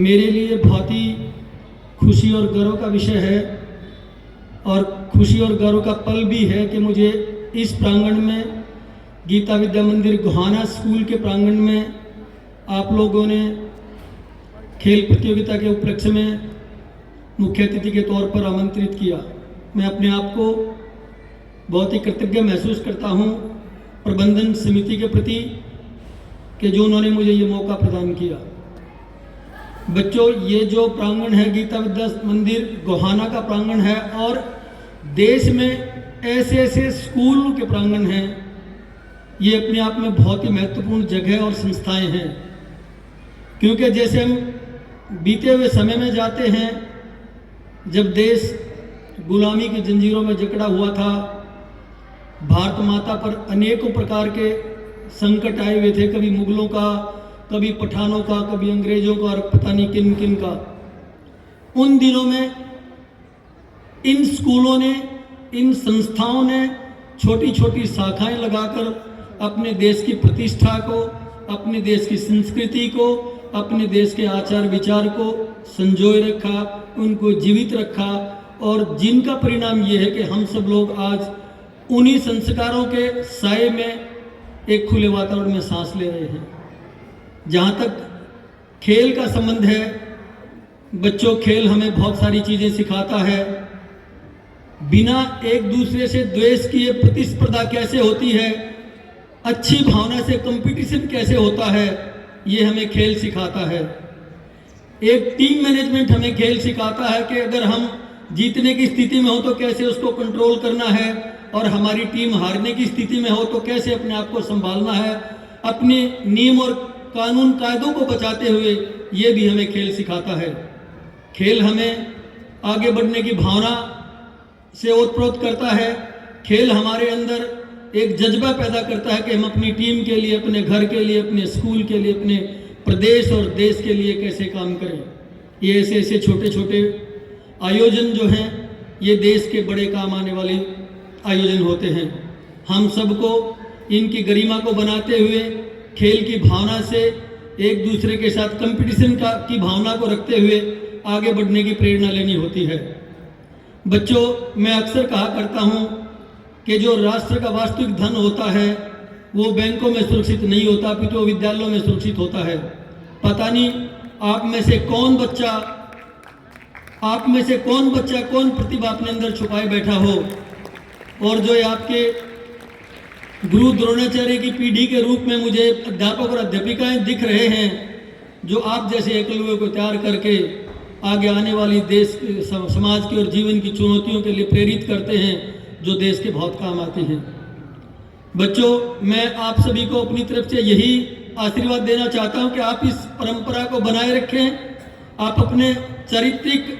मेरे लिए बहुत ही खुशी और गर्व का विषय है और खुशी और गर्व का पल भी है कि मुझे इस प्रांगण में गीता विद्या मंदिर गोहाना स्कूल के प्रांगण में आप लोगों ने खेल प्रतियोगिता के उपलक्ष्य में मुख्य अतिथि के तौर पर आमंत्रित किया। मैं अपने आप को बहुत ही कृतज्ञ महसूस करता हूं प्रबंधन समिति के प्रति कि जो उन्होंने मुझे ये मौका प्रदान किया। बच्चों, ये जो प्रांगण है गीता विद्या मंदिर गोहाना का प्रांगण है और देश में ऐसे ऐसे स्कूल के प्रांगण हैं, ये अपने आप में बहुत ही महत्वपूर्ण जगह और संस्थाएं हैं। क्योंकि जैसे हम बीते हुए समय में जाते हैं, जब देश गुलामी की जंजीरों में जकड़ा हुआ था, भारत माता पर अनेकों प्रकार के संकट आए हुए थे, कभी मुगलों का, कभी पठानों का, कभी अंग्रेजों का और पता नहीं किन किन का। उन दिनों में इन स्कूलों ने, इन संस्थाओं ने छोटी छोटी शाखाएं लगाकर अपने देश की प्रतिष्ठा को, अपने देश की संस्कृति को, अपने देश के आचार विचार को संजोए रखा, उनको जीवित रखा और जिनका परिणाम ये है कि हम सब लोग आज उन्हीं संस्कारों के साए में एक खुले वातावरण में सांस ले रहे हैं। जहाँ तक खेल का संबंध है, बच्चों, खेल हमें बहुत सारी चीज़ें सिखाता है। बिना एक दूसरे से द्वेष किए प्रतिस्पर्धा कैसे होती है, अच्छी भावना से कंपटीशन कैसे होता है, ये हमें खेल सिखाता है। एक टीम मैनेजमेंट हमें खेल सिखाता है कि अगर हम जीतने की स्थिति में हो तो कैसे उसको कंट्रोल करना है और हमारी टीम हारने की स्थिति में हो तो कैसे अपने आप को संभालना है, अपने नियम और कानून कायदों को बचाते हुए, ये भी हमें खेल सिखाता है। खेल हमें आगे बढ़ने की भावना से ओतप्रोत करता है। खेल हमारे अंदर एक जज्बा पैदा करता है कि हम अपनी टीम के लिए, अपने घर के लिए, अपने स्कूल के लिए, अपने प्रदेश और देश के लिए कैसे काम करें। ये ऐसे ऐसे छोटे छोटे आयोजन जो हैं, ये देश के बड़े काम आने वाले आयोजन होते हैं। हम सबको इनकी गरिमा को बनाते हुए, खेल की भावना से एक दूसरे के साथ कंपटीशन की भावना को रखते हुए आगे बढ़ने की प्रेरणा लेनी होती है। बच्चों, मैं अक्सर कहा करता हूँ कि जो राष्ट्र का वास्तविक धन होता है वो बैंकों में सुरक्षित नहीं होता, अपितु तो विद्यालयों में सुरक्षित होता है। पता नहीं आप में से कौन बच्चा, कौन प्रतिभा अपने अंदर छुपाए बैठा हो और जो आपके गुरु द्रोणाचार्य की पीढ़ी के रूप में मुझे अध्यापक और अध्यापिकाएं दिख रहे हैं, जो आप जैसे एकलव्यों को तैयार करके आगे आने वाली देश समाज की और जीवन की चुनौतियों के लिए प्रेरित करते हैं, जो देश के बहुत काम आते हैं। बच्चों, मैं आप सभी को अपनी तरफ से यही आशीर्वाद देना चाहता हूं कि आप इस परंपरा को बनाए रखें, आप अपने चारित्रिक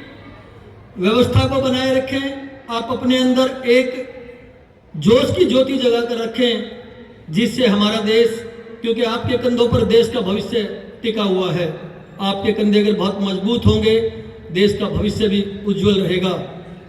व्यवस्था को बनाए रखें, आप अपने अंदर एक जोश की ज्योति जगा कर रखें, जिससे हमारा देश, क्योंकि आपके कंधों पर देश का भविष्य टिका हुआ है, आपके कंधे अगर बहुत मजबूत होंगे, देश का भविष्य भी उज्जवल रहेगा।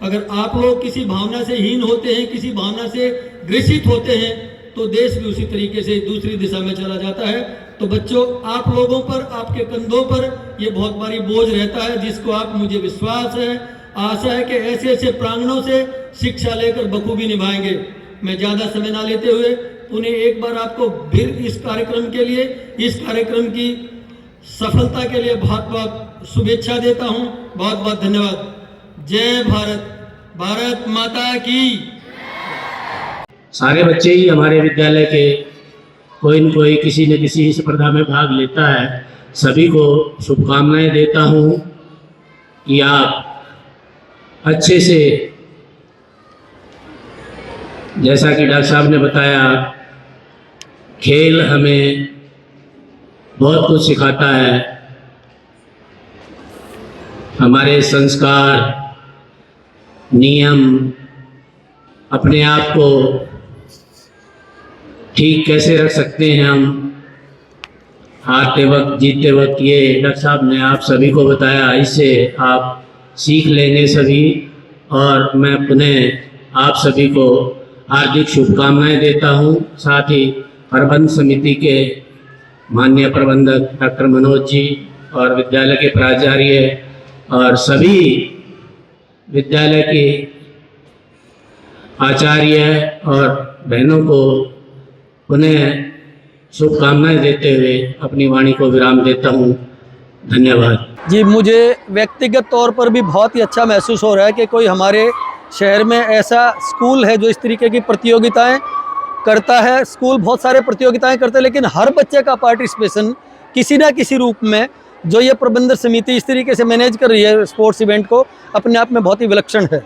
अगर आप लोग किसी भावना से हीन होते हैं, किसी भावना से ग्रसित होते हैं, तो देश भी उसी तरीके से दूसरी दिशा में चला जाता है। तो बच्चों, आप लोगों पर, आपके कंधों पर ये बहुत भारी बोझ रहता है, जिसको आप, मुझे विश्वास है, आशा है कि ऐसे ऐसे प्रांगणों से शिक्षा लेकर बखूबी निभाएंगे। मैं ज़्यादा समय ना लेते हुए उन्हें एक बार आपको फिर इस कार्यक्रम के लिए, इस कार्यक्रम की सफलता के लिए बहुत बहुत शुभेच्छा देता हूं। बहुत बहुत धन्यवाद। जय भारत, भारत माता की। सारे बच्चे ही हमारे विद्यालय के कोई न कोई किसी न किसी स्पर्धा में भाग लेता है। सभी को शुभकामनाएं देता हूं कि आप अच्छे से, जैसा कि डॉक्टर साहब ने बताया, खेल हमें बहुत कुछ सिखाता है। हमारे संस्कार, नियम, अपने आप को ठीक कैसे रख सकते हैं हम हारते वक्त, जीतते वक्त, ये डॉक्टर साहब ने आप सभी को बताया। इससे आप सीख लेंगे सभी, और मैं पुनः आप सभी को हार्दिक शुभकामनाएं देता हूं। साथ ही प्रबंध समिति के माननीय प्रबंधक डॉक्टर मनोज जी और विद्यालय के प्राचार्य और सभी विद्यालय के आचार्य और बहनों को पुनः शुभकामनाएं देते हुए अपनी वाणी को विराम देता हूँ। धन्यवाद। जी, मुझे व्यक्तिगत तौर पर भी बहुत ही अच्छा महसूस हो रहा है कि कोई हमारे शहर में ऐसा स्कूल है जो इस तरीके की प्रतियोगिताएं करता है। स्कूल बहुत सारे प्रतियोगिताएं करते हैं, लेकिन हर बच्चे का पार्टिसिपेशन किसी ना किसी रूप में जो ये प्रबंधन समिति इस तरीके से मैनेज कर रही है स्पोर्ट्स इवेंट को, अपने आप में बहुत ही विलक्षण है।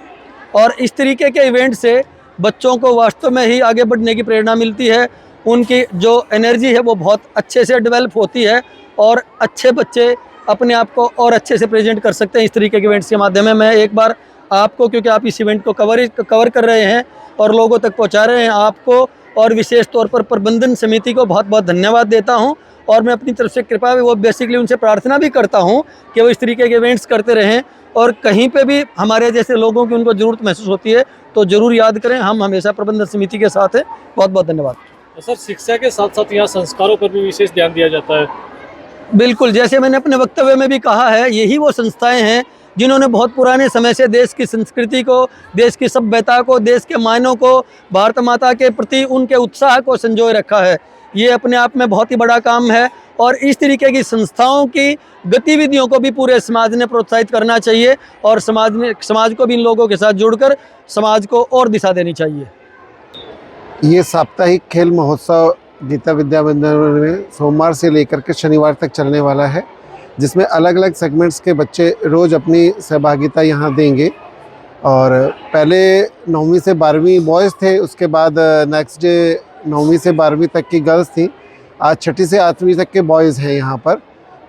और इस तरीके के इवेंट से बच्चों को वास्तव में ही आगे बढ़ने की प्रेरणा मिलती है। उनकी जो एनर्जी है वो बहुत अच्छे से डेवलप होती है और अच्छे बच्चे अपने आप को और अच्छे से प्रेजेंट कर सकते हैं इस तरीके के इवेंट्स के माध्यम में। मैं एक बार आपको, क्योंकि आप इस इवेंट को कवर कर रहे हैं और लोगों तक पहुंचा रहे हैं, आपको और विशेष तौर पर प्रबंधन समिति को बहुत बहुत धन्यवाद देता हूं। और मैं अपनी तरफ से कृपा भी, वो बेसिकली उनसे प्रार्थना भी करता हूं कि वो इस तरीके के इवेंट्स करते रहें और कहीं पे भी हमारे जैसे लोगों की उनको ज़रूरत महसूस होती है तो ज़रूर याद करें। हम हमेशा प्रबंधन समिति के साथ हैं। बहुत बहुत धन्यवाद। सर, शिक्षा के साथ साथ यहाँ संस्कारों पर भी विशेष ध्यान दिया जाता है। बिल्कुल, जैसे मैंने अपने वक्तव्य में भी कहा है, यही वो संस्थाएं हैं जिन्होंने बहुत पुराने समय से देश की संस्कृति को, देश की सभ्यता को, देश के मायनों को, भारत माता के प्रति उनके उत्साह को संजोए रखा है। ये अपने आप में बहुत ही बड़ा काम है और इस तरीके की संस्थाओं की गतिविधियों को भी पूरे समाज ने प्रोत्साहित करना चाहिए और समाज को भी इन लोगों के साथ जुड़कर समाज को और दिशा देनी चाहिए। ये साप्ताहिक खेल महोत्सव गीता विद्या मंदिर में सोमवार से लेकर के शनिवार तक चलने वाला है, जिसमें अलग अलग सेगमेंट्स के बच्चे रोज़ अपनी सहभागिता यहाँ देंगे। और पहले 9वीं से 12वीं बॉयज़ थे, उसके बाद नेक्स्ट डे 9वीं से 12वीं तक की गर्ल्स थी, आज 6ठी से 8वीं तक के बॉयज़ हैं यहाँ पर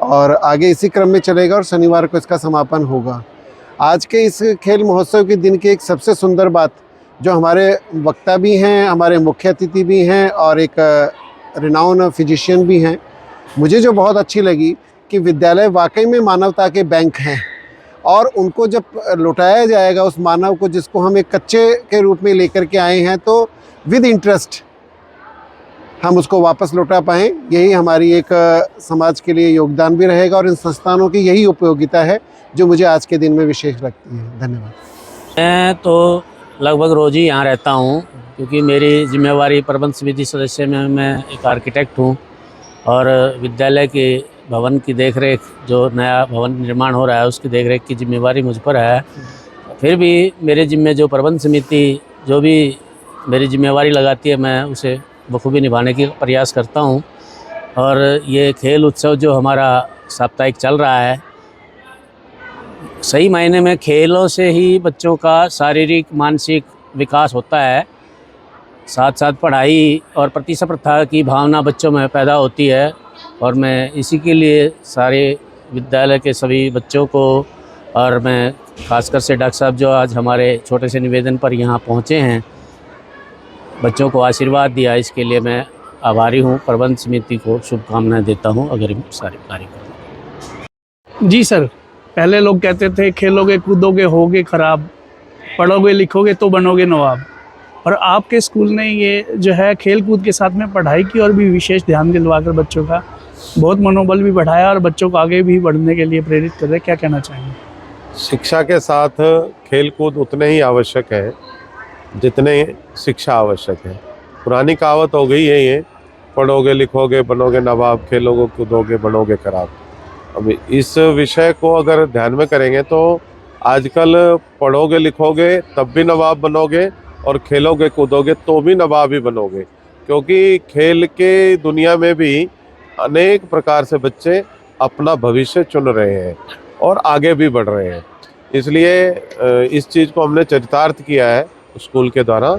और आगे इसी क्रम में चलेगा और शनिवार को इसका समापन होगा। आज के इस खेल महोत्सव के दिन की एक सबसे सुंदर बात, जो हमारे वक्ता भी हैं, हमारे मुख्य अतिथि भी हैं और एक रिनाउन फिजिशियन भी हैं, मुझे जो बहुत अच्छी लगी कि विद्यालय वाकई में मानवता के बैंक हैं और उनको जब लौटाया जाएगा उस मानव को, जिसको हम एक कच्चे के रूप में लेकर के आए हैं, तो विद इंटरेस्ट हम उसको वापस लौटा पाएँ। यही हमारी एक समाज के लिए योगदान भी रहेगा और इन संस्थानों की यही उपयोगिता है जो मुझे आज के दिन में विशेष लगती है। धन्यवाद। मैं तो लगभग रोज़ ही यहाँ रहता हूँ, क्योंकि मेरी जिम्मेवारी प्रबंध समिति सदस्य में मैं एक आर्किटेक्ट हूँ और विद्यालय के भवन की देखरेख, जो नया भवन निर्माण हो रहा है उसकी देखरेख की जिम्मेवारी मुझ पर है। फिर भी मेरे जिम्मे जो प्रबंध समिति जो भी मेरी जिम्मेवारी लगाती है, मैं उसे बखूबी निभाने की प्रयास करता हूँ। और ये खेल उत्सव जो हमारा साप्ताहिक चल रहा है, सही मायने में खेलों से ही बच्चों का शारीरिक मानसिक विकास होता है, साथ साथ पढ़ाई और प्रतिस्पर्धा की भावना बच्चों में पैदा होती है। और मैं इसी के लिए सारे विद्यालय के सभी बच्चों को, और मैं खासकर से डॉक्टर साहब जो आज हमारे छोटे से निवेदन पर यहाँ पहुँचे हैं, बच्चों को आशीर्वाद दिया, इसके लिए मैं आभारी हूँ। प्रबंध समिति को शुभकामनाएं देता हूँ अग्रिम सारे कार्यक्रम। जी सर, पहले लोग कहते थे खेलोगे कूदोगे होगे ख़राब, पढ़ोगे लिखोगे तो बनोगे नवाब। और आपके स्कूल ने ये जो है खेल कूद के साथ में पढ़ाई की और भी विशेष ध्यान दिलवाकर बच्चों का बहुत मनोबल भी बढ़ाया और बच्चों को आगे भी बढ़ने के लिए प्रेरित कर रहे। क्या कहना चाहेंगे? शिक्षा के साथ खेल कूद उतने ही आवश्यक है जितने शिक्षा आवश्यक है। पुरानी कहावत हो गई है ये, पढ़ोगे लिखोगे बनोगे नवाब, खेलोगे कूदोगे बनोगे खराब। अब इस विषय को अगर ध्यान में करेंगे तो आजकल पढ़ोगे लिखोगे तब भी नवाब बनोगे और खेलोगे कूदोगे तो भी नवाब ही बनोगे, क्योंकि खेल के दुनिया में भी अनेक प्रकार से बच्चे अपना भविष्य चुन रहे हैं और आगे भी बढ़ रहे हैं। इसलिए इस चीज़ को हमने चरितार्थ किया है स्कूल के द्वारा।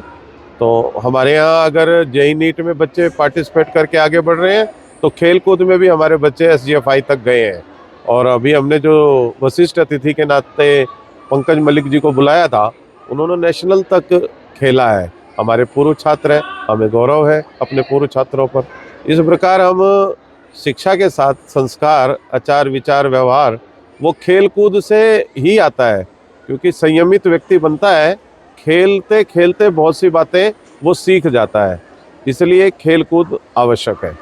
तो हमारे यहाँ अगर जेईई नीट में बच्चे पार्टिसिपेट करके आगे बढ़ रहे हैं तो खेल कूद में भी हमारे बच्चे SGFI तक गए हैं। और अभी हमने जो वशिष्ठ अतिथि के नाते पंकज मलिक जी को बुलाया था, उन्होंने नेशनल तक खेला है। हमारे पूर्व छात्र हैं, हमें गौरव है अपने पूर्व छात्रों पर। इस प्रकार हम शिक्षा के साथ संस्कार, आचार विचार व्यवहार वो खेल कूद से ही आता है, क्योंकि संयमित व्यक्ति बनता है खेलते खेलते बहुत सी बातें वो सीख जाता है। इसलिए खेल कूद आवश्यक है।